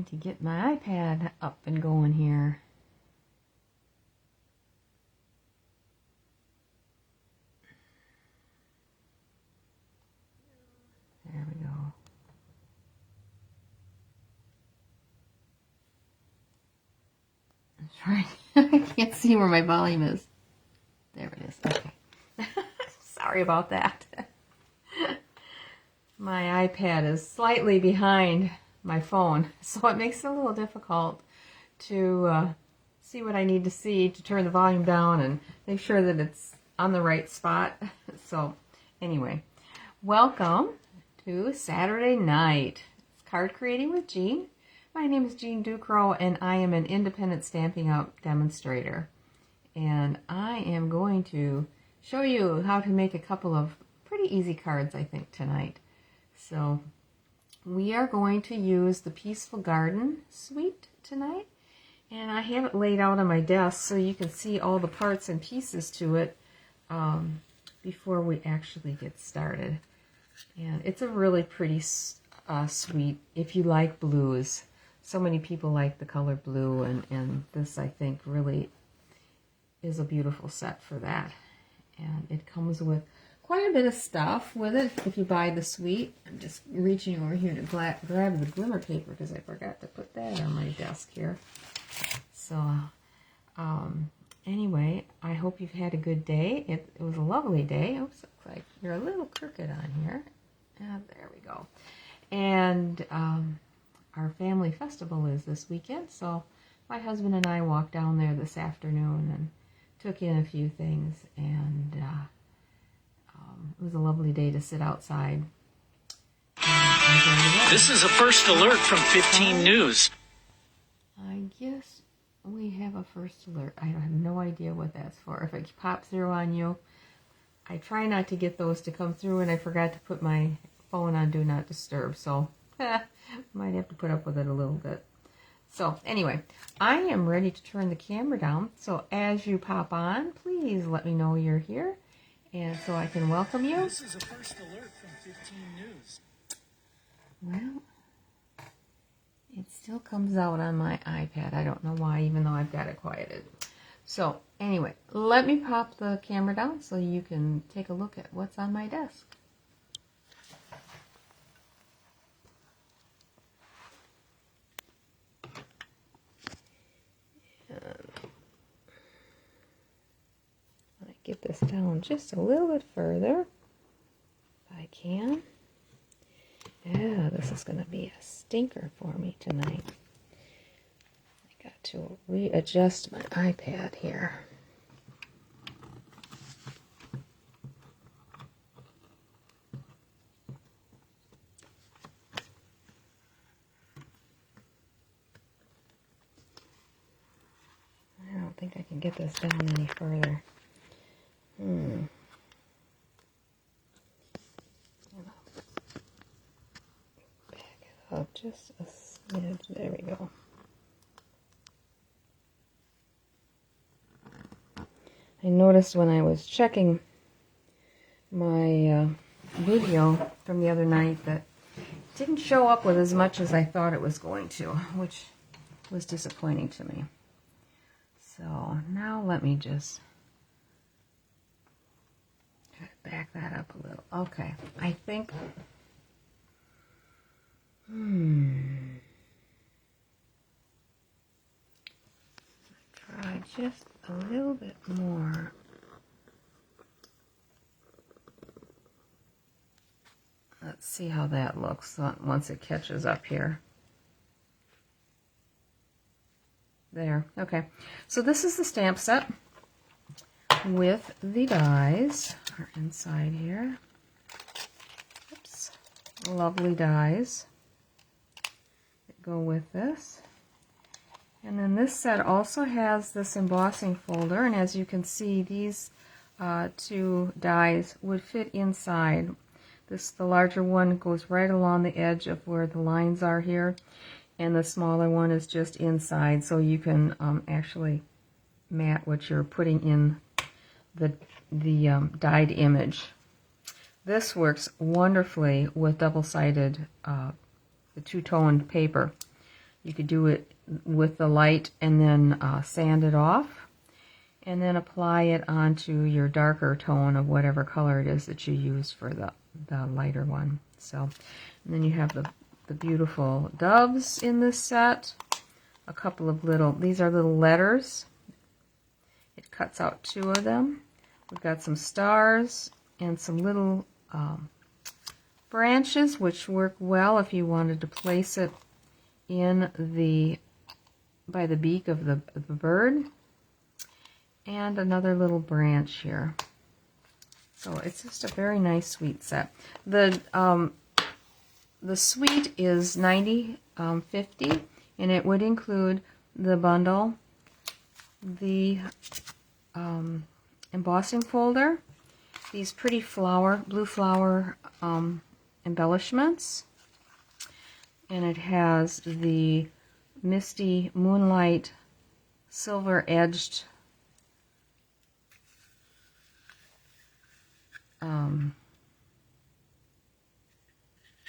trying to get my iPad up and going here. There we go. I'm trying. I can't see where my volume is. There it is. Okay. Sorry about that. My iPad is slightly behind my phone, so it makes it a little difficult to see what I need to see to turn the volume down and make sure that it's on the right spot. So anyway, welcome to Saturday night. It's Card Creating with Jean. My name is Jean Ducro, and I am an independent Stampin' Up! Demonstrator. And I am going to show you how to make a couple of pretty easy cards, I think, tonight. So we are going to use the Peaceful Garden suite tonight. And I have it laid out on my desk so you can see all the parts and pieces to it before we actually get started. And it's a really pretty suite if you like blues. So many people like the color blue, and this, I think, really is a beautiful set for that. And it comes with quite a bit of stuff with it if you buy the suite. I'm just reaching over here to grab the glimmer paper because I forgot to put that on my desk here. So anyway, I hope you've had a good day. It was a lovely day. Oops, looks like you're a little crooked on here. There we go. And our family festival is this weekend, so my husband and I walked down there this afternoon and took in a few things, and it was a lovely day to sit outside. This is a first alert from 15 News. I guess we have a first alert. I have no idea what that's for. If it pops through on you, I try not to get those to come through, and I forgot to put my phone on Do Not Disturb, so might have to put up with it a little bit. So anyway, I am ready to turn the camera down. So as you pop on, please let me know you're here, and so I can welcome you. This is a first alert from 15 News. Well, it still comes out on my iPad. I don't know why, even though I've got it quieted. So anyway, let me pop the camera down so you can take a look at what's on my desk. Get this down just a little bit further if I can. Yeah, this is going to be a stinker for me tonight. I got to readjust my iPad here. I don't think I can get this down any further. Back it up just a smidge. There we go. I noticed when I was checking my video from the other night that it didn't show up with as much as I thought it was going to, which was disappointing to me. So now let me just back that up a little. Okay, I think try just a little bit more. Let's see how that looks once it catches up here. There. Okay, so this is the stamp set with the dies are inside here. Oops. Lovely dies that go with this. And then this set also has this embossing folder, and as you can see, these two dies would fit inside. The larger one goes right along the edge of where the lines are here, and the smaller one is just inside, so you can actually mat what you're putting in the dyed image. This works wonderfully with double-sided, the two-toned paper. You could do it with the light and then sand it off, and then apply it onto your darker tone of whatever color it is that you use for the lighter one. So, and then you have the beautiful doves in this set. A couple of these are little letters. It cuts out 2 of them. We've got some stars and some little branches, which work well if you wanted to place it in by the beak of the bird. And another little branch here. So it's just a very nice sweet set. The suite is $90.50, and it would include the bundle, the embossing folder, these pretty blue flower embellishments, and it has the Misty Moonlight silver edged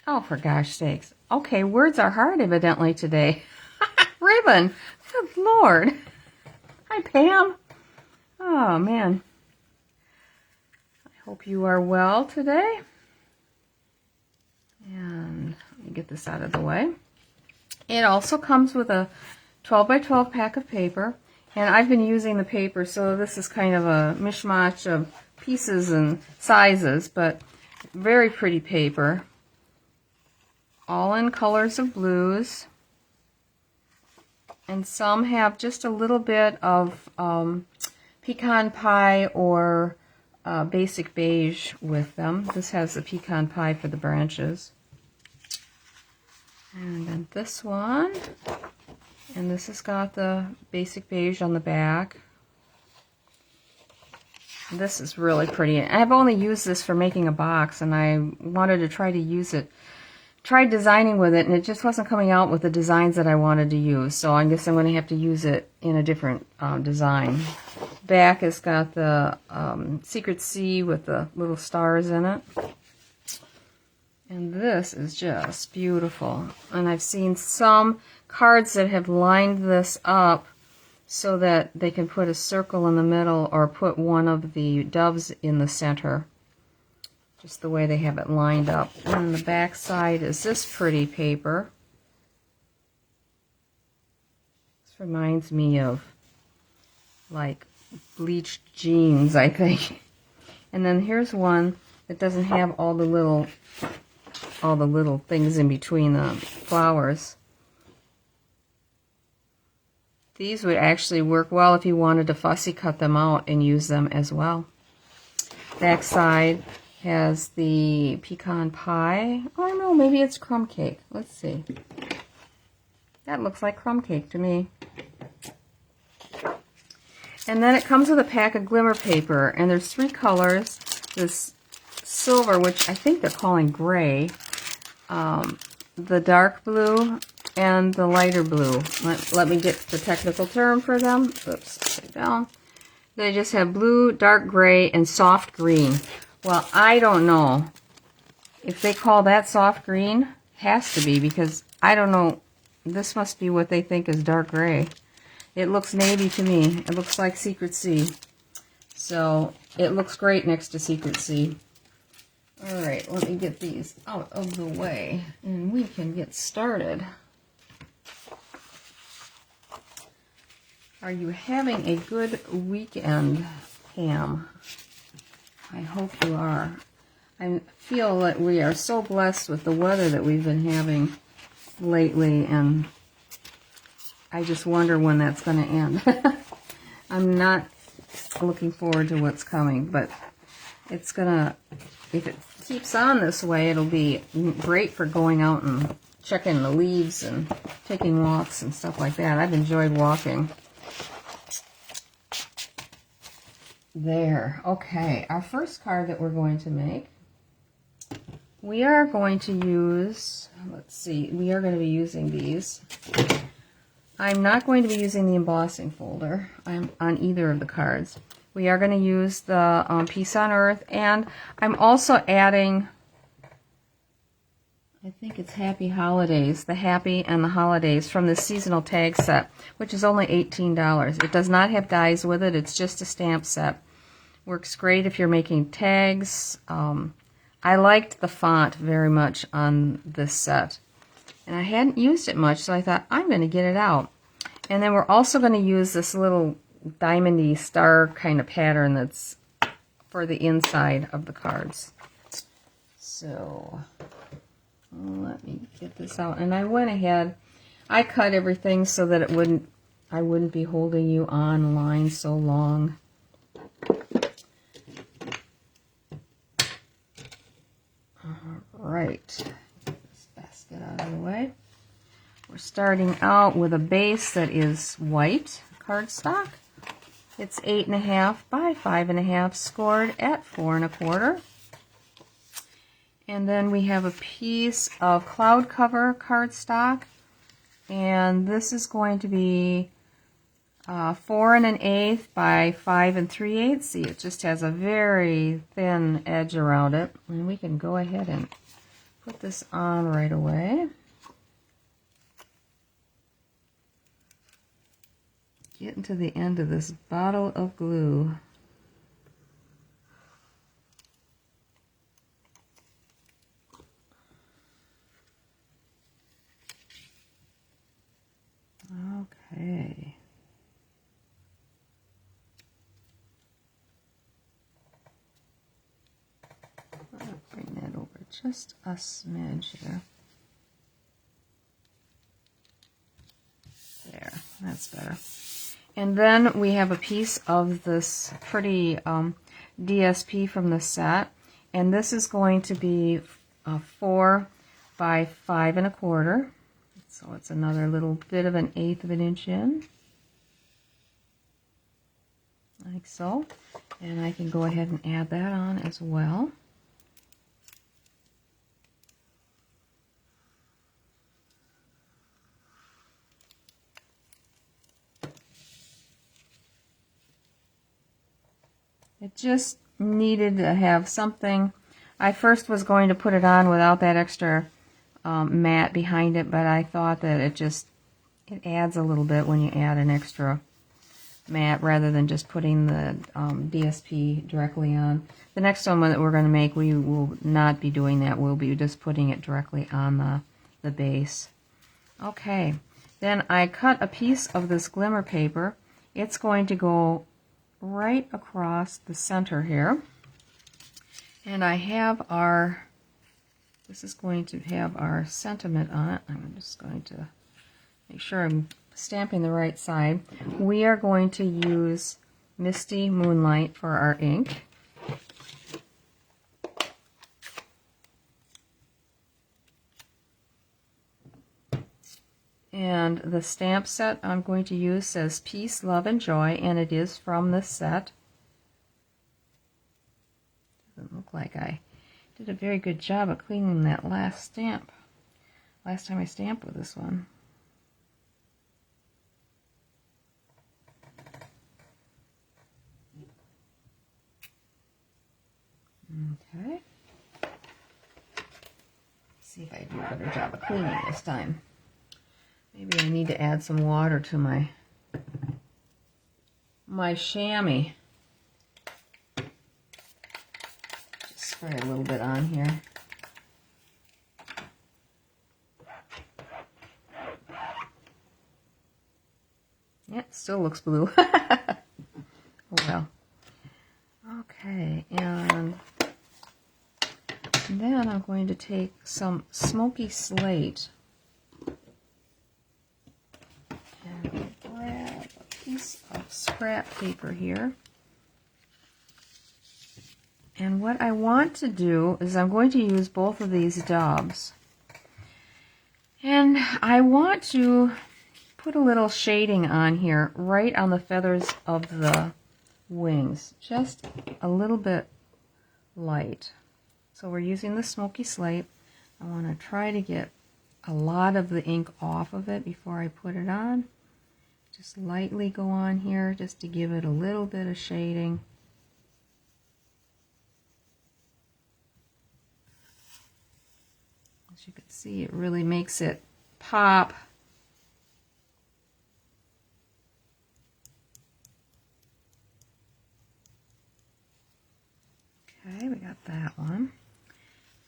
oh, for gosh sakes. Okay, words are hard evidently today. Ribbon. Good Lord. Hi, Pam. Oh, man. I hope you are well today. And let me get this out of the way. It also comes with a 12 by 12 pack of paper. And I've been using the paper, so this is kind of a mishmash of pieces and sizes, but very pretty paper. All in colors of blues. And some have just a little bit of pecan pie or basic beige with them. This has the pecan pie for the branches. And then this one. And this has got the basic beige on the back. This is really pretty. I've only used this for making a box, and I wanted to try to use it. Tried designing with it, and it just wasn't coming out with the designs that I wanted to use. So I guess I'm going to have to use it in a different design. Back has got the Secret Sea with the little stars in it. And this is just beautiful. And I've seen some cards that have lined this up so that they can put a circle in the middle or put one of the doves in the center. Just the way they have it lined up. And the back side is this pretty paper. This reminds me of like bleached jeans, I think. And then here's one that doesn't have all the little things in between the flowers. These would actually work well if you wanted to fussy cut them out and use them as well. Back side has the pecan pie. Oh, I don't know, maybe it's crumb cake. Let's see. That looks like crumb cake to me. And then it comes with a pack of glimmer paper, and there's 3 colors. This silver, which I think they're calling gray, the dark blue, and the lighter blue. Let me get the technical term for them. Oops, upside down. They just have blue, dark gray, and soft green. Well, I don't know if they call that soft green. Has to be, because I don't know. This must be what they think is dark gray. It looks navy to me. It looks like Secret Sea. So it looks great next to Secret Sea. Alright, let me get these out of the way and we can get started. Are you having a good weekend, Pam? I hope you are. I feel that we are so blessed with the weather that we've been having lately, and I just wonder when that's going to end. I'm not looking forward to what's coming, but it's going to, if it keeps on this way, it'll be great for going out and checking the leaves and taking walks and stuff like that. I've enjoyed walking. There. Okay, our first card that we're going to make, we are going to use, let's see, we are going to be using these. I'm not going to be using the embossing folder on either of the cards. We are going to use the Peace on Earth, and I'm also adding I think it's Happy Holidays, the Happy and the Holidays from the seasonal tag set, which is only $18. It does not have dies with it. It's just a stamp set. Works great if you're making tags. I liked the font very much on this set. And I hadn't used it much, so I thought, I'm going to get it out. And then we're also going to use this little diamondy star kind of pattern that's for the inside of the cards. So let me get this out. And I went ahead, I cut everything so that I wouldn't be holding you on line so long. Alright, get this basket out of the way. We're starting out with a base that is white cardstock. It's 8.5 by 5.5, scored at 4 1/4. And then we have a piece of cloud cover cardstock, and this is going to be 4 1/8 by 5 3/8. See, it just has a very thin edge around it, and we can go ahead and put this on right away. Getting to the end of this bottle of glue. Okay. I'll bring that over just a smidge here. There, that's better. And then we have a piece of this pretty DSP from the set, and this is going to be 4 by 5 1/4. So it's another little bit of 1/8 of an inch in, like so. And I can go ahead and add that on as well. It just needed to have something. I first was going to put it on without that extra mat behind it, but I thought that it adds a little bit when you add an extra mat rather than just putting the DSP directly on. The next one that we're going to make, we will not be doing that. We'll be just putting it directly on the base. Okay, then I cut a piece of this glimmer paper. It's going to go right across the center here, and I have this is going to have our sentiment on it. I'm just going to make sure I'm stamping the right side. We are going to use Misty Moonlight for our ink. And the stamp set I'm going to use says Peace, Love, and Joy, and it is from this set. Doesn't look like I did a very good job of cleaning that last stamp. Last time I stamped with this one. Okay. Let's see if I do a better job of cleaning this time. Maybe I need to add some water to my chamois. Just spray a little bit on here. Yeah, it still looks blue. Oh well. Okay, and then I'm going to take some smoky slate and grab a piece of scrap paper here. And what I want to do is I'm going to use both of these daubs. And I want to put a little shading on here, right on the feathers of the wings. Just a little bit light. So we're using the smoky slate. I want to try to get a lot of the ink off of it before I put it on. Just lightly go on here just to give it a little bit of shading. As you can see, it really makes it pop. Okay, we got that one.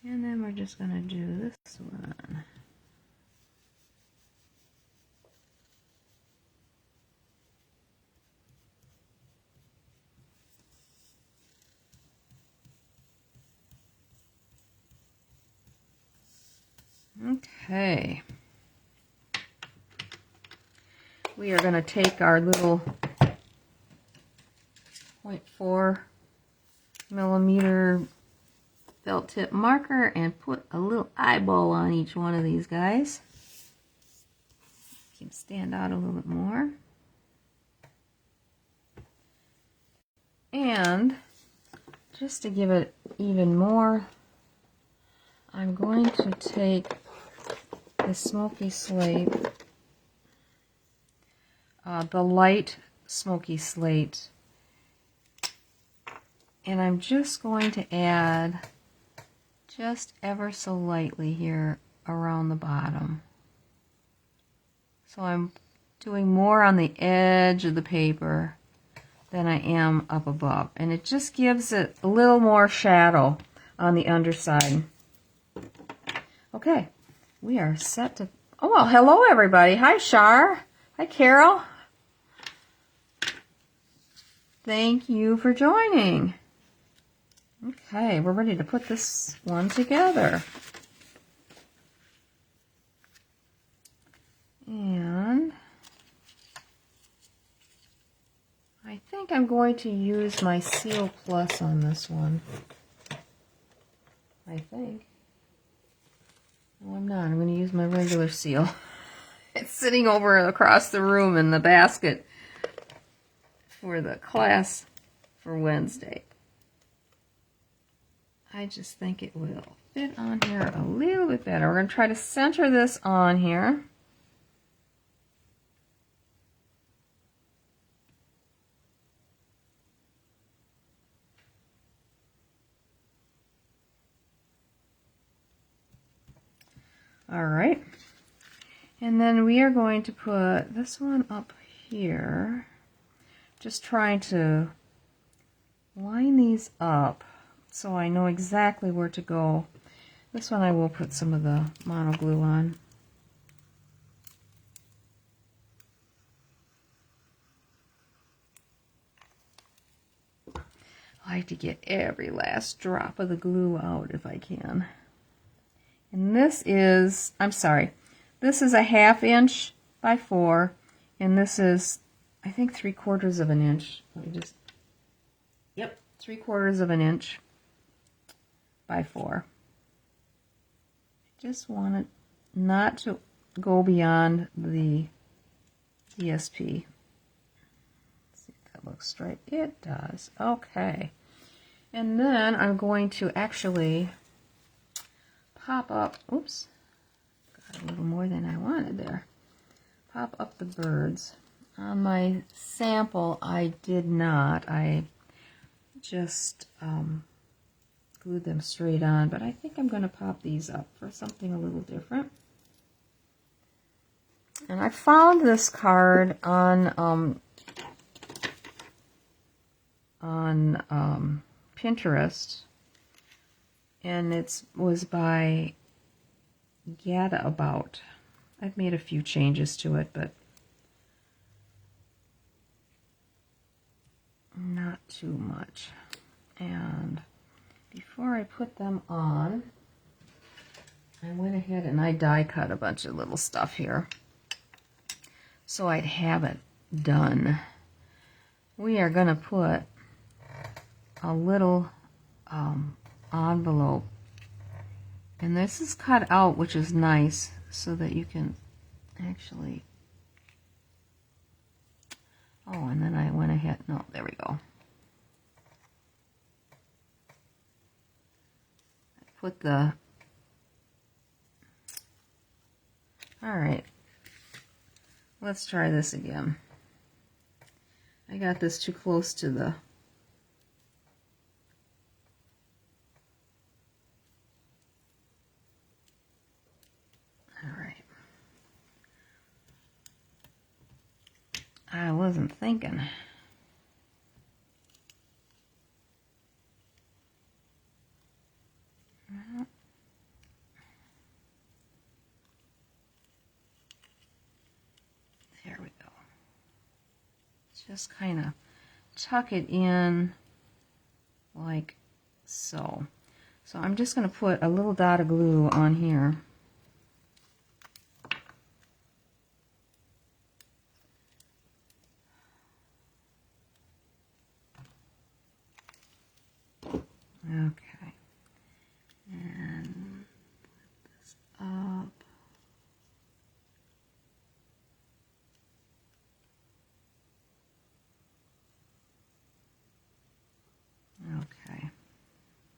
And then we're just going to do this one. Okay. We are going to take our little 0.4 millimeter felt tip marker and put a little eyeball on each one of these guys. Make him stand out a little bit more. And just to give it even more, I'm going to take the Smoky Slate, the light Smoky Slate, and I'm just going to add just ever so lightly here around the bottom. So I'm doing more on the edge of the paper than I am up above, and it just gives it a little more shadow on the underside. Okay, we are set to... Oh, well, hello everybody. Hi, Shar. Hi, Carol. Thank you for joining. Okay, we're ready to put this one together. And I think I'm going to use my Seal Plus on this one. I think. No, I'm not. I'm going to use my regular seal. It's sitting over across the room in the basket for the class for Wednesday. I just think it will fit on here a little bit better. We're going to try to center this on here. All right. And then we are going to put this one up here. Just trying to line these up so I know exactly where to go. This one I will put some of the mono glue on. I like to get every last drop of the glue out if I can. And this is, I'm sorry, this is a 1/2 inch by 4, and this is, I think, 3/4 of an inch. Let me just, yep, 3/4 of an inch by 4. Just want it not to go beyond the DSP. Let's see if that looks straight. It does. Okay. And then I'm going to actually pop up, oops, got a little more than I wanted there. Pop up the birds. On my sample, I did not. I just glued them straight on, but I think I'm going to pop these up for something a little different. And I found this card on Pinterest, and it was by Gadabout. I've made a few changes to it, but not too much. And before I put them on, I went ahead and I die cut a bunch of little stuff here so I'd have it done. We are going to put a little envelope, and this is cut out, which is nice, so that you can actually, oh, and then I went ahead, no, there we go. I put the, all right, let's try this again. I got this too close to the, wasn't thinking. There we go. Just kind of tuck it in like so. So I'm just going to put a little dot of glue on here. Okay. And put this up. Okay.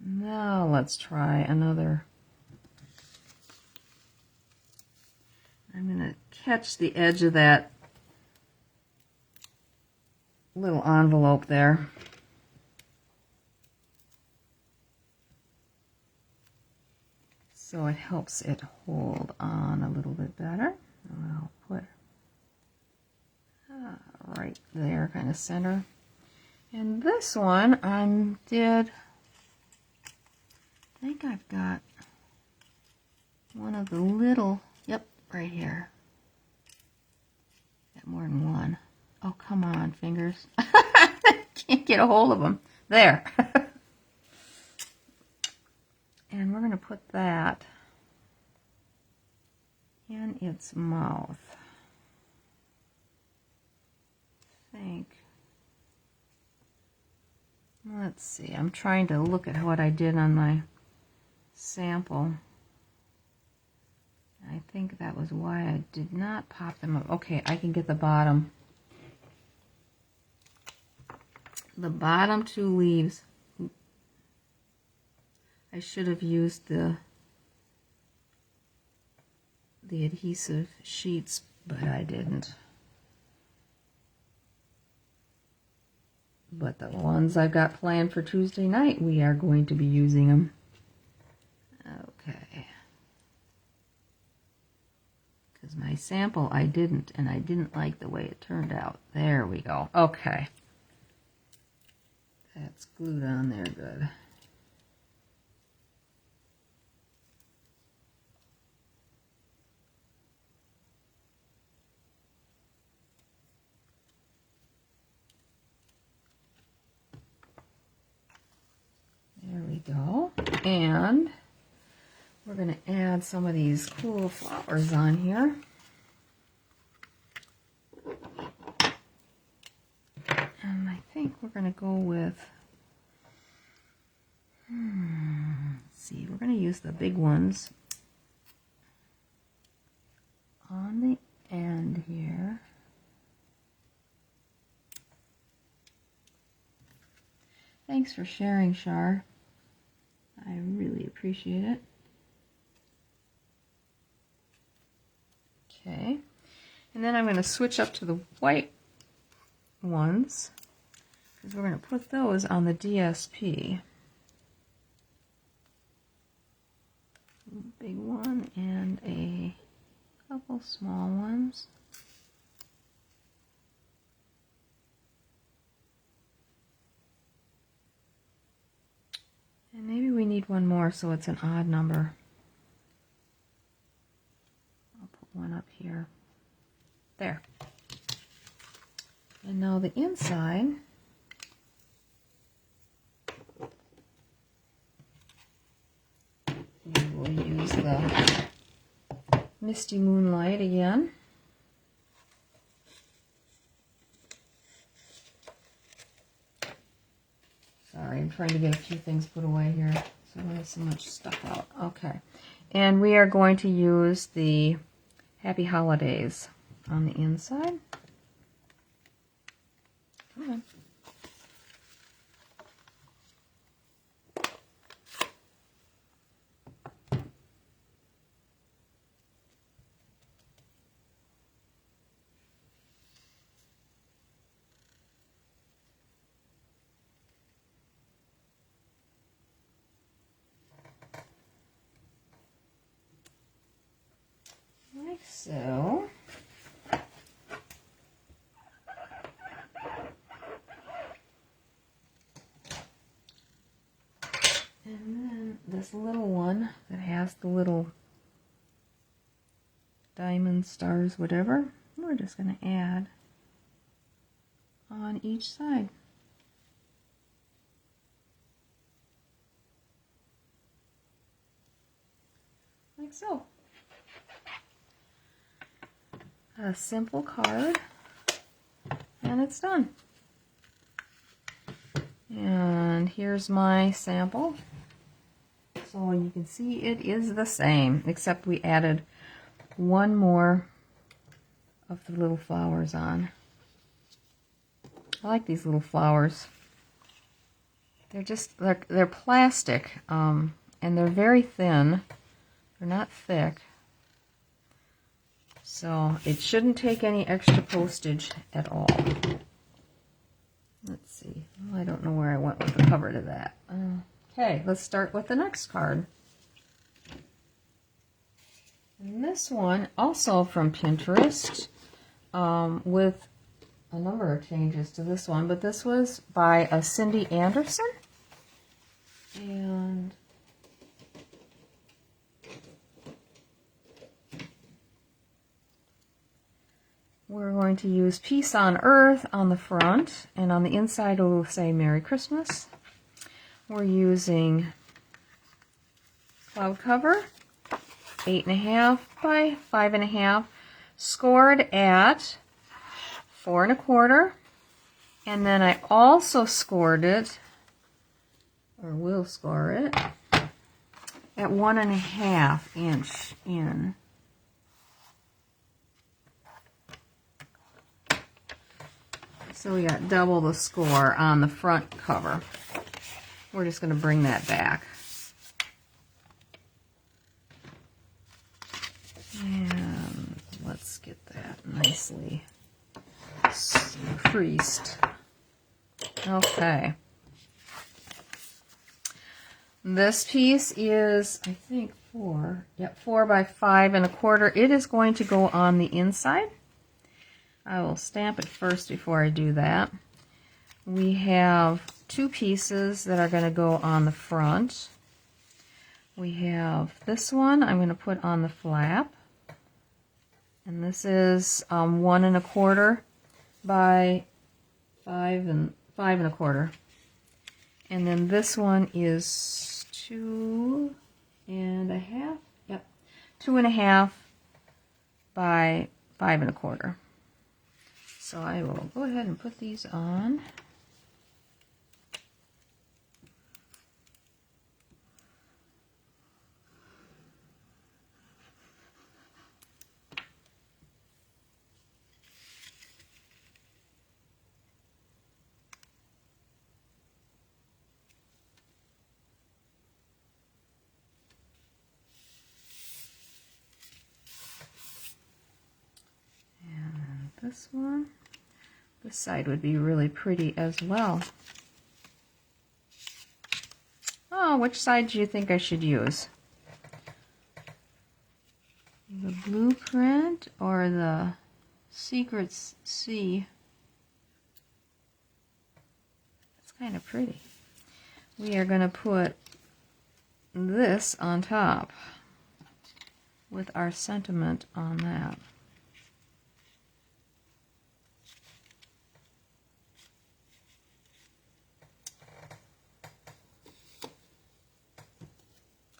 Now let's try another. I'm going to catch the edge of that little envelope there. So it helps it hold on a little bit better. I'll put right there, kind of center. And this one I think I've got one of the little, yep, right here. Got more than one. Oh, come on, fingers. Can't get a hold of them. There. And we're going to put that in its mouth. I think. Let's see. I'm trying to look at what I did on my sample. I think that was why I did not pop them up. Okay, I can get the bottom. The bottom two leaves. I should have used the adhesive sheets, but I didn't. But the ones I've got planned for Tuesday night, we are going to be using them. Okay. Because my sample I didn't, and I didn't like the way it turned out. There we go. Okay. That's glued on there good. There we go. And we're going to add some of these cool flowers on here. And I think we're going to go with, let's see, we're going to use the big ones on the end here. Thanks for sharing, Shar. I really appreciate it. Okay, and then I'm going to switch up to the white ones because we're going to put those on the DSP. Big one and a couple small ones. And maybe we need one more so it's an odd number. I'll put one up here. There. And now the inside, we will use the Misty Moonlight again. Sorry, I'm trying to get a few things put away here so I don't have so much stuff out. Okay. And we are going to use the Happy Holidays on the inside. Come on. Like so. this little one that has the little diamond stars, whatever, we're just going to add on each side. Like so. A simple card, and it's done. And here's my sample. So you can see it is the same, except we added one more of the little flowers on. I like these little flowers. They're plastic, and they're very thin. They're not thick. So it shouldn't take any extra postage at all. Let's see. Oh, I don't know where I went with the cover to that. Okay, let's start with the next card. And this one, also from Pinterest, with a number of changes to this one, but this was by Cindy Anderson. And we're going to use Peace on Earth on the front, and on the inside it will say Merry Christmas. We're using cloud cover, 8.5 by 5.5, scored at 4 1/4, and then I also scored it, or will score it, at 1.5 inch in. So we got double the score on the front cover. We're just going to bring that back. And let's get that nicely creased. Okay. This piece is, I think, 4 by 5 1/4. It is going to go on the inside. I will stamp it first before I do that. We have 2 pieces that are going to go on the front. We have this one I'm going to put on the flap. And this is 1 1/4 by 5 1/4. And then this one is 2.5. Yep, 2.5 by 5 1/4. So I will go ahead and put these on. And this one. This side would be really pretty as well. Oh, which side do you think I should use? The blueprint or the Secrets C? It's kind of pretty. We are going to put this on top with our sentiment on that.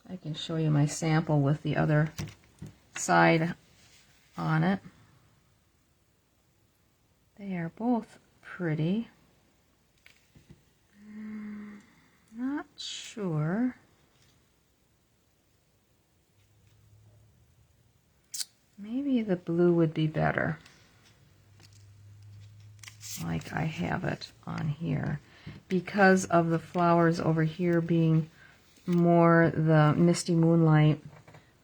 I can show you my sample with the other side on it. They are both pretty. Not sure. Maybe the blue would be better, like I have it on here, because of the flowers over here being more the Misty Moonlight.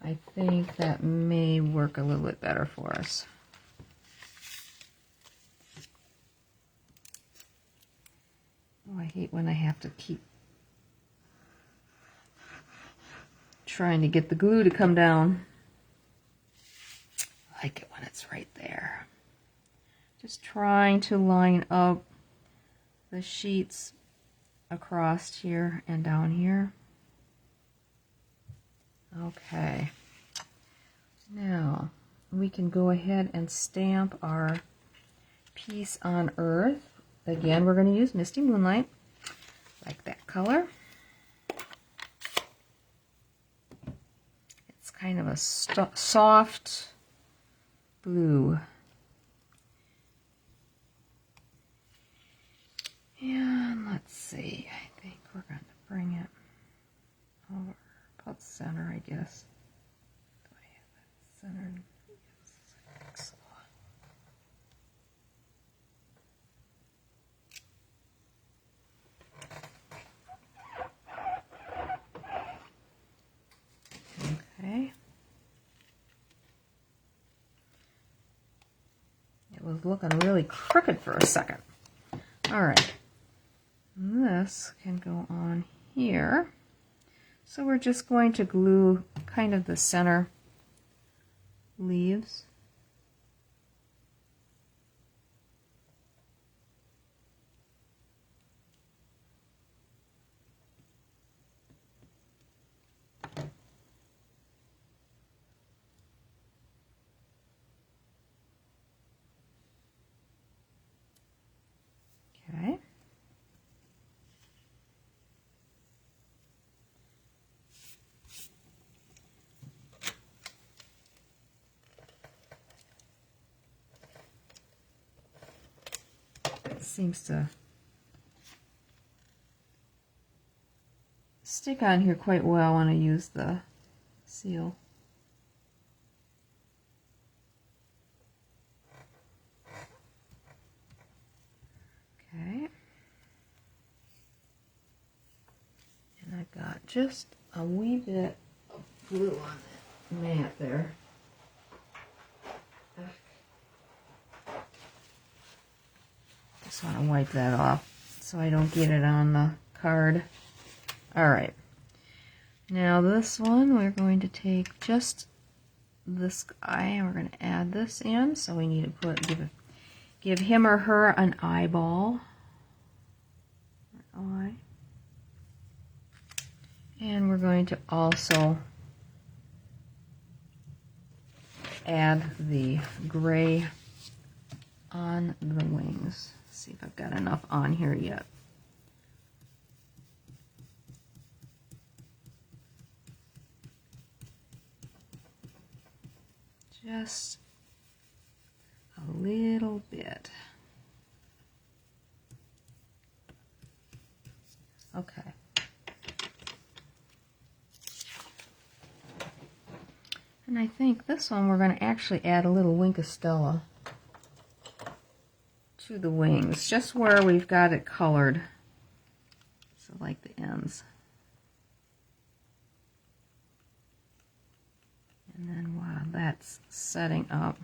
I think that may work a little bit better for us. Oh, I hate when I have to keep trying to get the glue to come down. I like it when it's right there. Just trying to line up the sheets across here and down here. Okay. Now, we can go ahead and stamp our piece on Earth. Again, we're going to use Misty Moonlight, like that color. It's kind of a soft blue. And let's see, I think we're going to bring it over about the center, I guess. Do I have it centered? Yes, I think so. Okay. It was looking really crooked for a second. All right. This can go on here. So we're just going to glue kind of the center leaves. Okay. It seems to stick on here quite well when I use the seal. Okay. And I've got just a wee bit of glue on that mat there. Just want to wipe that off so I don't get it on the card. All right. Now this one, we're going to take just this guy and we're going to add this in. So we need to give him or her an eyeball. Eye. And we're going to also add the gray on the wings. Let's see if I've got enough on here yet. Just a little bit. Okay. And I think this one we're going to actually add a little Wink of Stella to the wings, just where we've got it colored. So like the ends. And then while that's setting up,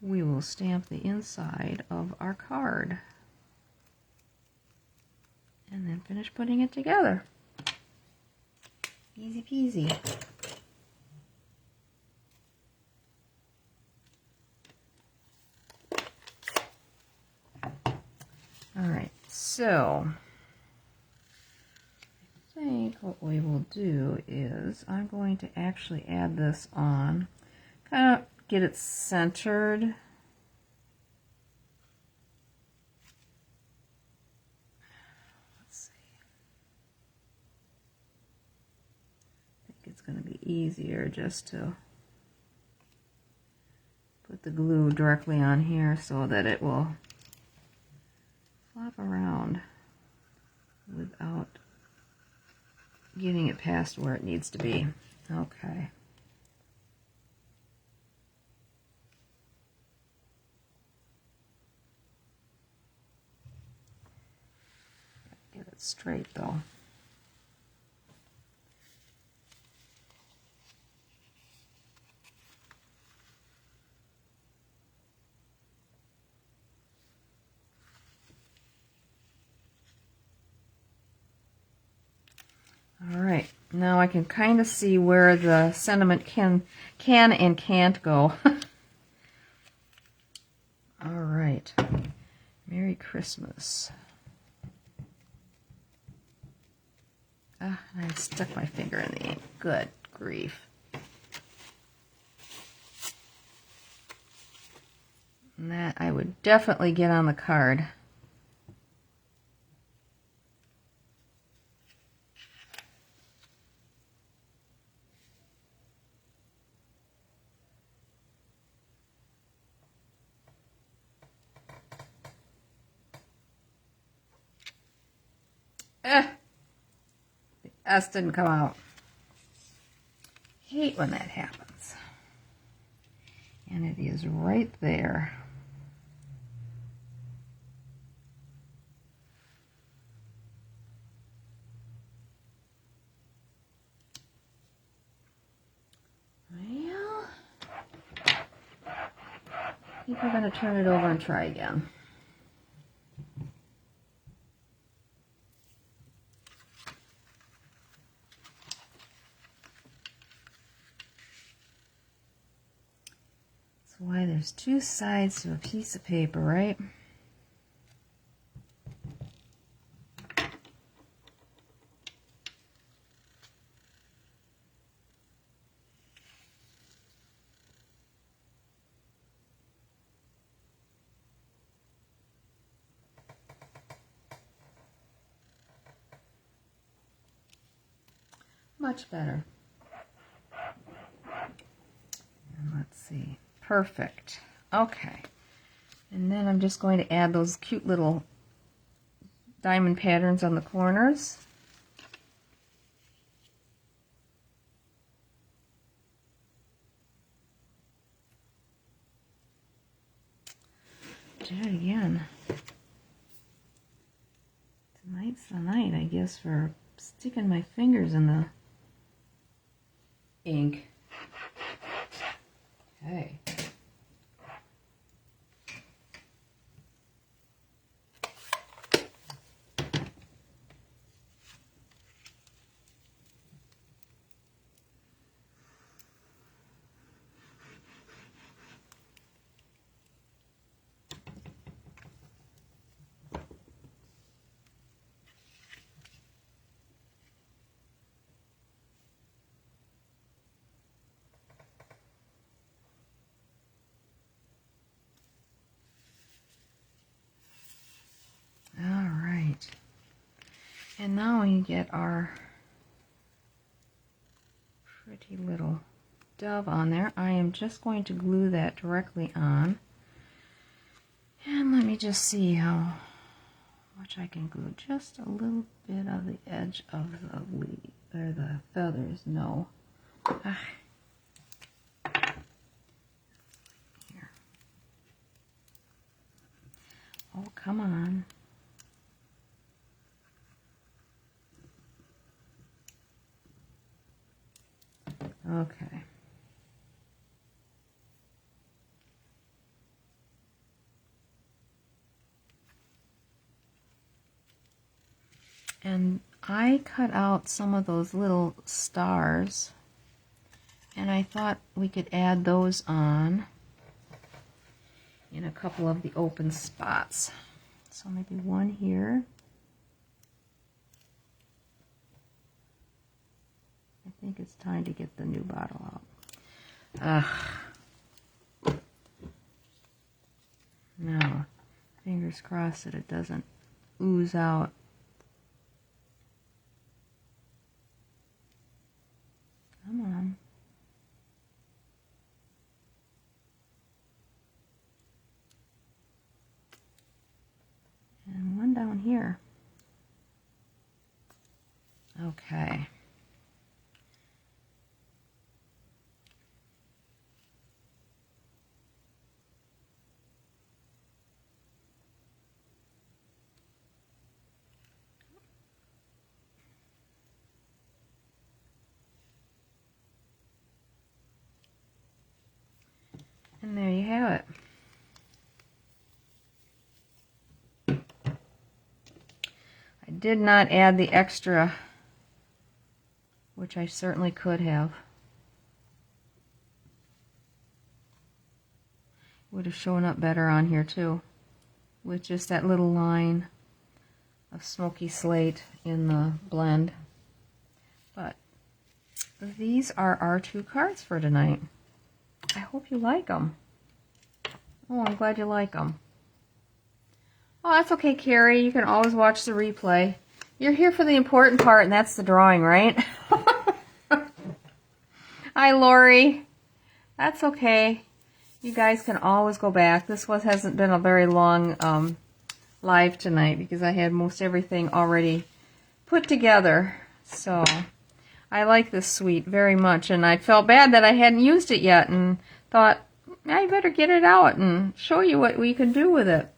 we will stamp the inside of our card. And then finish putting it together. Easy peasy. Alright, so I think what we will do is I'm going to actually add this on, kind of get it centered. Let's see. I think it's going to be easier just to put the glue directly on here so that it will flop around without getting it past where it needs to be. Okay. Get it straight though. All right, now I can kind of see where the sentiment can and can't go. All right, Merry Christmas. I stuck my finger in the ink. Good grief. And that I would definitely get on the card. The S didn't come out. Hate when that happens. And it is right there. Well, I think we're going to turn it over and try again. That's why there's two sides to a piece of paper, right? Much better. And let's see. Perfect. Okay. And then I'm just going to add those cute little diamond patterns on the corners. Do it again. Tonight's the night, I guess, for sticking my fingers in the ink. Okay. And now we get our pretty little dove on there. I am just going to glue that directly on. And let me just see how much I can glue. Just a little bit of the edge of the leaf, or the feathers. No. Here. Oh, come on. Okay. And I cut out some of those little stars, and I thought we could add those on in a couple of the open spots. So maybe one here. I think it's time to get the new bottle out. Now, fingers crossed that it doesn't ooze out. Come on. And one down here. Okay. And there you have it. I did not add the extra, which I certainly could have. Would have shown up better on here too, with just that little line of smoky slate in the blend. these are our 2 cards for tonight. I hope you like them. Oh, I'm glad you like them. Oh, that's okay, Carrie. You can always watch the replay. You're here for the important part, and that's the drawing, right? Hi, Lori. That's okay. You guys can always go back. This hasn't been a very long live tonight because I had most everything already put together. So I like this suite very much, and I felt bad that I hadn't used it yet and thought, I better get it out and show you what we can do with it.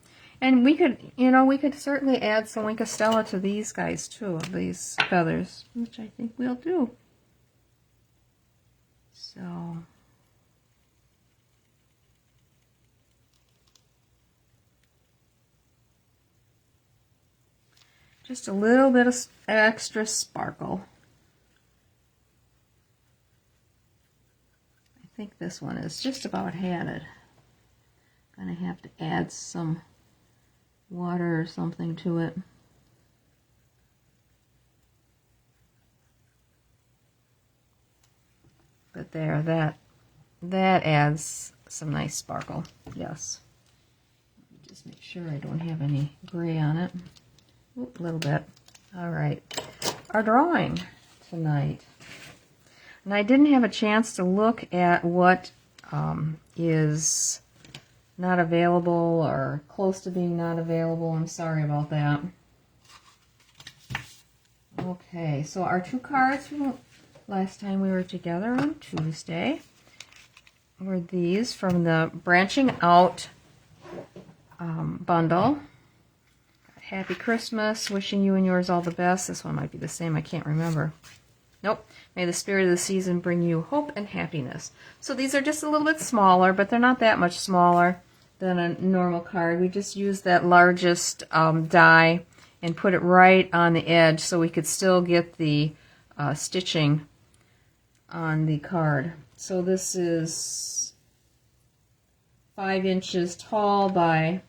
And we could, we could certainly add some Wink of Stella to these guys too, these feathers, which I think we'll do. So, just a little bit of extra sparkle. I think this one is just about had it. Gonna have to add some water or something to it. But there, that adds some nice sparkle. Yes. Let me just make sure I don't have any gray on it. Oop, a little bit. All right. Our drawing tonight. And I didn't have a chance to look at what is not available or close to being not available. I'm sorry about that. Okay, so our 2 cards from last time we were together on Tuesday were these from the Branching Out bundle. Happy Christmas, wishing you and yours all the best. This one might be the same, I can't remember. Nope. May the spirit of the season bring you hope and happiness. So these are just a little bit smaller, but they're not that much smaller than a normal card. We just used that largest die and put it right on the edge so we could still get the stitching on the card. So this is 5 inches tall by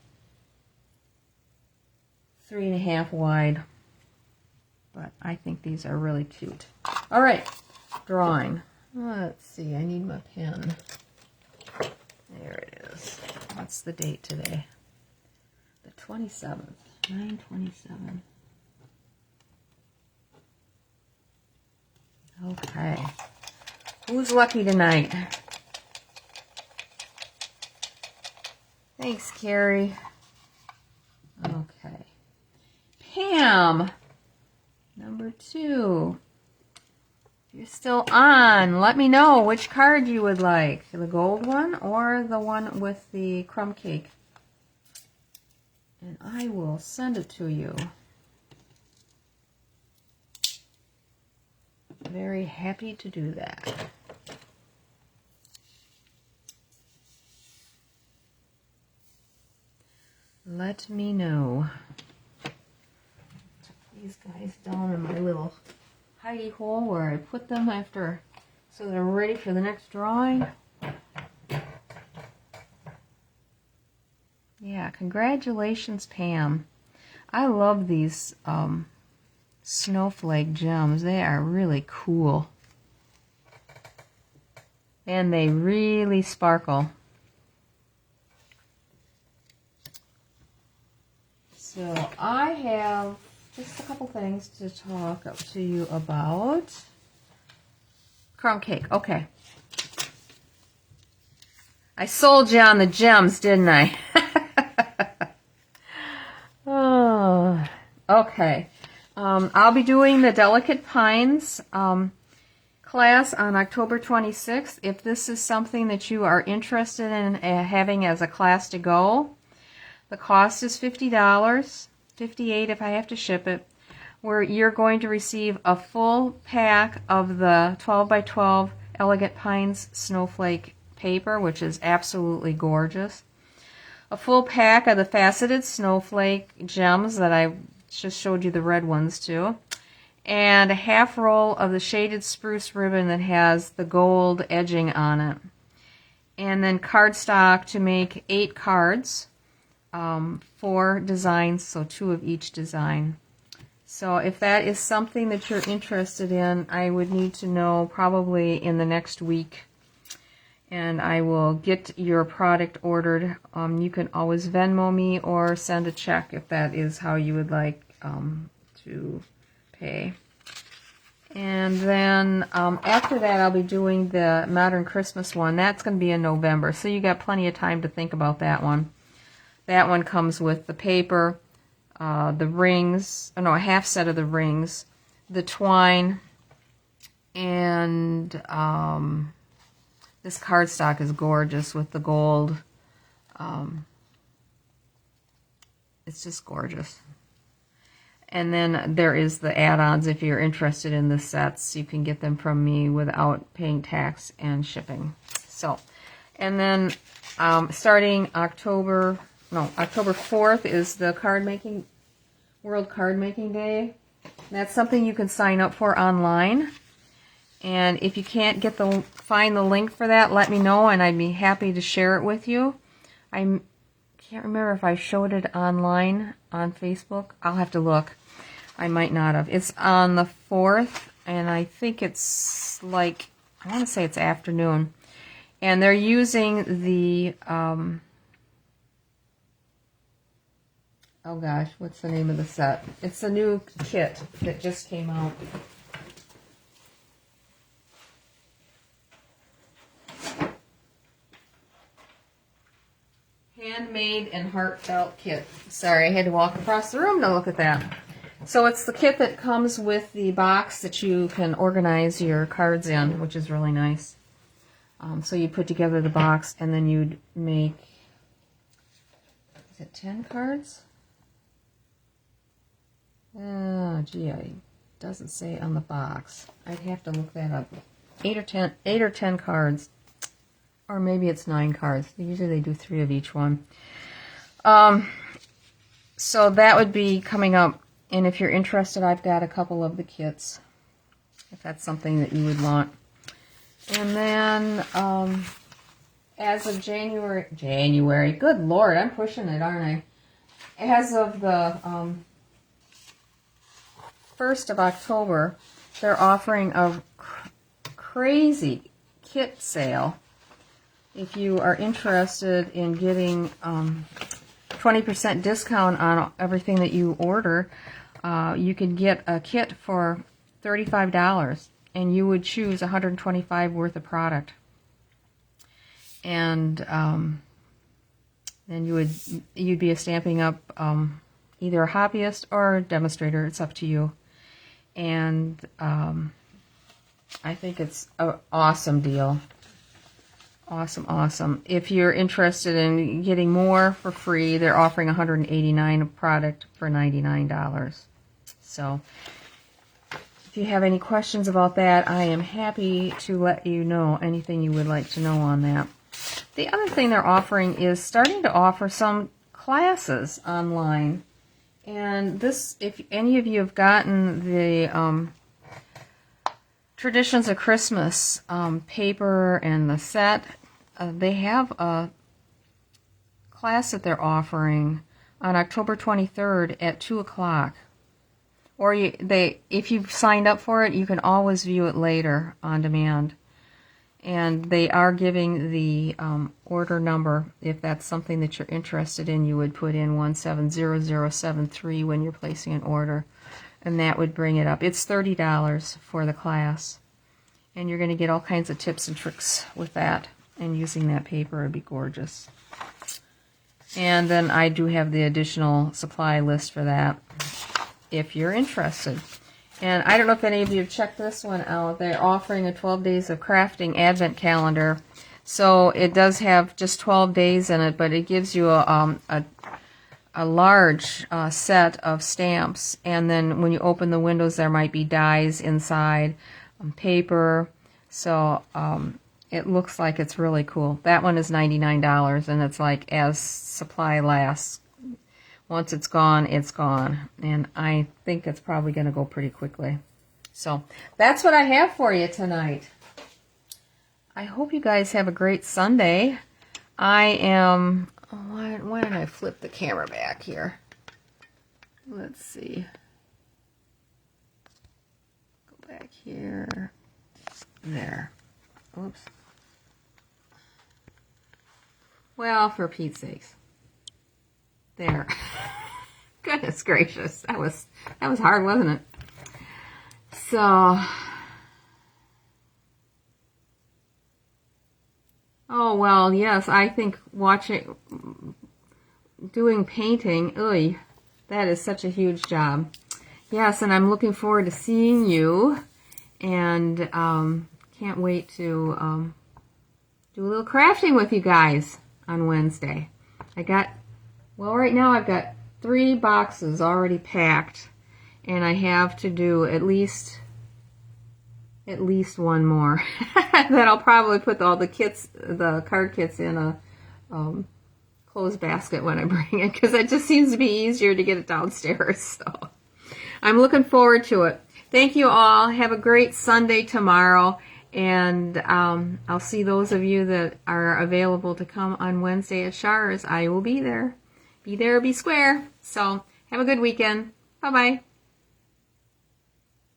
3.5 wide. But I think these are really cute. All right, drawing. Let's see, I need my pen. There it is. What's the date today? The 27th, 9/27. Okay. Who's lucky tonight? Thanks, Carrie. Okay. Pam. Number 2. If you're still on, let me know which card you would like. The gold one or the one with the crumb cake. And I will send it to you. Very happy to do that. Let me know. These guys down in my little hidey hole where I put them after, so they're ready for the next drawing. Yeah, congratulations, Pam. I love these snowflake gems. They are really cool. And they really sparkle. So I have just a couple things to talk up to you about. Crumb cake, okay. I sold you on the gems, didn't I? Oh, okay. I'll be doing the Delicate Pines class on October 26th. If this is something that you are interested in having as a class to go, the cost is $50, $58 if I have to ship it, where you're going to receive a full pack of the 12 by 12 Elegant Pines snowflake paper, which is absolutely gorgeous. A full pack of the faceted snowflake gems that I just showed you the red ones too. And a half roll of the shaded spruce ribbon that has the gold edging on it. And then cardstock to make 8 cards. 4 designs, so 2 of each design. So if that is something that you're interested in, I would need to know probably in the next week. And I will get your product ordered. You can always Venmo me or send a check if that is how you would like to pay. And then after that, I'll be doing the Modern Christmas one. That's going to be in November, so you got plenty of time to think about that one. That one comes with the paper, the rings, a half set of the rings, the twine, and this cardstock is gorgeous with the gold. It's just gorgeous. And then there is the add-ons. If you're interested in the sets, you can get them from me without paying tax and shipping. So, and then starting October 4th is the World Card Making Day. That's something you can sign up for online. And if you can't find the link for that, let me know, and I'd be happy to share it with you. I can't remember if I showed it online on Facebook. I'll have to look. I might not have. It's on the 4th, and I think it's I want to say it's afternoon. And they're using the, oh gosh, what's the name of the set? It's a new kit that just came out. Handmade and Heartfelt Kit. Sorry, I had to walk across the room to look at that. So it's the kit that comes with the box that you can organize your cards in, which is really nice. So you put together the box, and then you'd make, is it 10 cards? Oh, gee, it doesn't say on the box. I'd have to look that up. 8 or 10 cards. Or maybe it's 9 cards. Usually they do 3 of each one. So that would be coming up. And if you're interested, I've got a couple of the kits, if that's something that you would want. And then as of January, good Lord, I'm pushing it, aren't I? As of the 1st of October, they're offering a crazy kit sale. If you are interested in getting 20% discount on everything that you order, you can get a kit for $35, and you would choose $125 worth of product. And then you'd be stamping up either a hobbyist or a demonstrator. It's up to you. And I think it's an awesome deal. Awesome. If you're interested in getting more for free, they're offering $189 of product for $99. So if you have any questions about that, I am happy to let you know anything you would like to know on that. The other thing they're offering is starting to offer some classes online. And this, if any of you have gotten the Traditions of Christmas paper and the set, they have a class that they're offering on October 23rd at 2 o'clock. Or if you've signed up for it, you can always view it later on demand. And they are giving the order number. If that's something that you're interested in, you would put in 170073 when you're placing an order. And that would bring it up. It's $30 for the class. And you're going to get all kinds of tips and tricks with that. And using that paper would be gorgeous. And then I do have the additional supply list for that, if you're interested. And I don't know if any of you have checked this one out. They're offering a 12 Days of Crafting Advent Calendar. So it does have just 12 days in it, but it gives you a large set of stamps. And then when you open the windows, there might be dies inside, paper. So it looks like it's really cool. That one is $99, and it's like as supply lasts. Once it's gone, it's gone. And I think it's probably going to go pretty quickly. So that's what I have for you tonight. I hope you guys have a great Sunday. I am... Why did I flip the camera back here? Let's see. back here. There. Oops. Well, for Pete's sakes. There. Goodness gracious. That was hard, wasn't it? So, oh well, yes, I think doing painting, that is such a huge job. Yes, and I'm looking forward to seeing you, and can't wait to do a little crafting with you guys on Wednesday. Right now I've got 3 boxes already packed, and I have to do at least one more. Then I'll probably put all the card kits in a clothes basket when I bring it, because it just seems to be easier to get it downstairs. So I'm looking forward to it. Thank you all. Have a great Sunday tomorrow, and I'll see those of you that are available to come on Wednesday at Shars. I will be there. Be there or be square. So have a good weekend. Bye-bye.